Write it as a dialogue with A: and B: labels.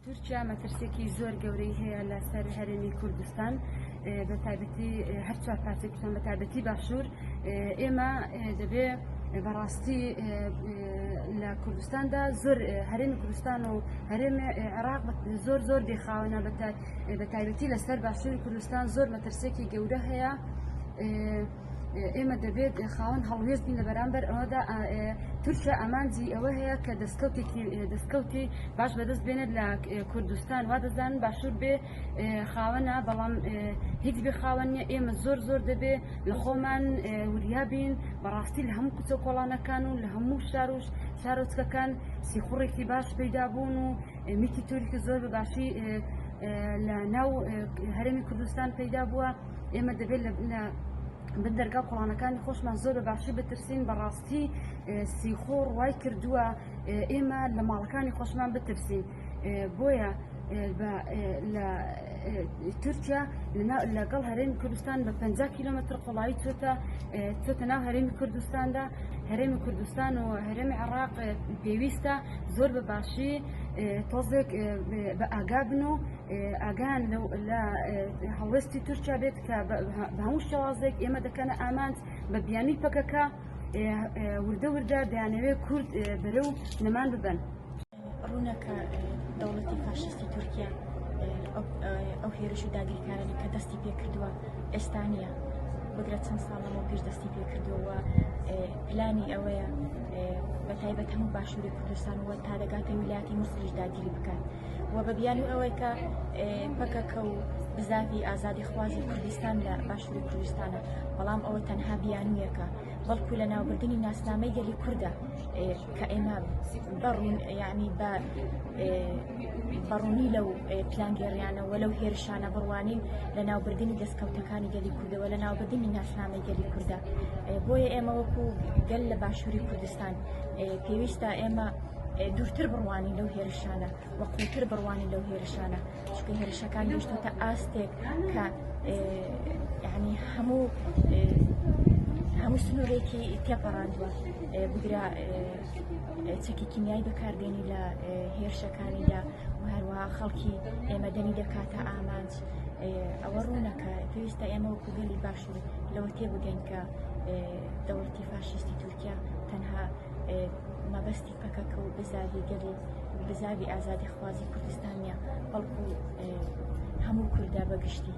A: تورکیا مەترسێکی زۆر گەورەی هەیە لەسەر هەرێمی کوردستان بە تایبەتی هەر چوار پارچەی کوردستان بە تایبەتی باشوور ئێمە دەبێ بەڕاستی لە کوردستاندا زۆر هەرێمی کوردستان و هەرێمی عێراق زۆر بێخاونە بە تایبەتی لەسەر باشووری کوردستان زۆر مەترسێکی گەورە هەیە. ئێمە دەبێت خاوەن هەڵوێست بین لە بەرامبەر ئەوەدا تورکیا ئامانجی ئەوە هەیە کە دەستکەوتی باش بەدەست بێنێت لە کوردستان وا دەزانن باشوور بێ خاوەنە بەڵام هیچ بێ خاوەن نیە. ئێمە زۆر دەبێ لە خۆمان وریابین بەڕاستی لە هەموو کوچە کۆڵانەکان و لە هەموو شارۆچکەکان سیخوڕێکی باش پەیدا بوون و میکی تۆریکی زۆر بەباشی لە ناو هەرێمی کوردستان پەیدا بووە. ئێمە دەبێت بە دەرگا قوڵانەکانی خۆشمان زۆر بەباشی بترسین. بەڕاستی سیخۆڕ وای کردووە ئێمە لە ماڵەکانی خۆشمان بترسین. بۆیە لە تورکیا لەگەڵ هەرێمی کوردستان بە 50 کیلۆمەتر قوڵایی چۆتە ناو هەرێمی کوردستاندا. هەرێمی کوردستان و هەرێمی عێراق پێویستە زۆر بەباشی تۆزێک بە ئاگا بن و ئاگان لە هەڵوێستی تورکیا بێت کە بە هەموو شێوازێک ئێمە دەکەنە ئامانج بە بیانی پەکەکە وردە دەیانەوێت کورد بەرەو نەمان ببن.
B: ڕوونەکە دەوڵەتی فاشستی تورکیا ئەو هێرش و داگیرکارانی کە دەستی پێ کردووە ئێستا نیە، بگرە چەند ساڵەمەوە پێش دەستی پێ کردووە. پلانی ئەوەیە بە تایبەت هەموو باشووری کوردستان وە تا دەگاتە ویلایەتی موسڵیش داگیری بکات و بە بیانی ئەوەی کە پەکەکە و بزاوی ئازادی خوازی کوردستان لە باشووری کوردستانە، بەڵام ئەوە تەنها بیانویەکە بەڵکو لە ناوبردنی ناسنامەی گەلی کووردە کە ئێمە بەڕوون یعنی بەڕوونی لەو پلانگەڕیانەوە لەو هێرشانە بڕوانین لە ناوبردنی دەستکەوتەکانی گەلی کوردەوە لە ناوبردنی ناسنامەی گەلی کووردە. بۆیە ئێمە وەکو گەل لە باشووری کوردستان پێویستە ئێمە دوورتر بڕوانی لەو هێرشانە وەقوتر بڕوانی لەو هێرشانە، چونکە هێرشەکان گەشتۆتە ئاستێک کە یعنی هەموو سنوورێکی تێپەڕاندووە بگرە چەکی کیمیایی بەکاردێنی لە هێرشەکانیدا و هەروەها خەڵکی ئێمە دەمی دەکاتە ئامانج. ئەوە ڕوونەکە پێویستە ئێمە وەکو گەلی باشوور لەوە تێبگەین کە دەوڵەتی فاشستی تورکیا تەنها مەبەستی پەکەکە و بزاوی ئازادی خوازی کوردستان نیە، بەڵکو هەموو کوردە بەگشتی.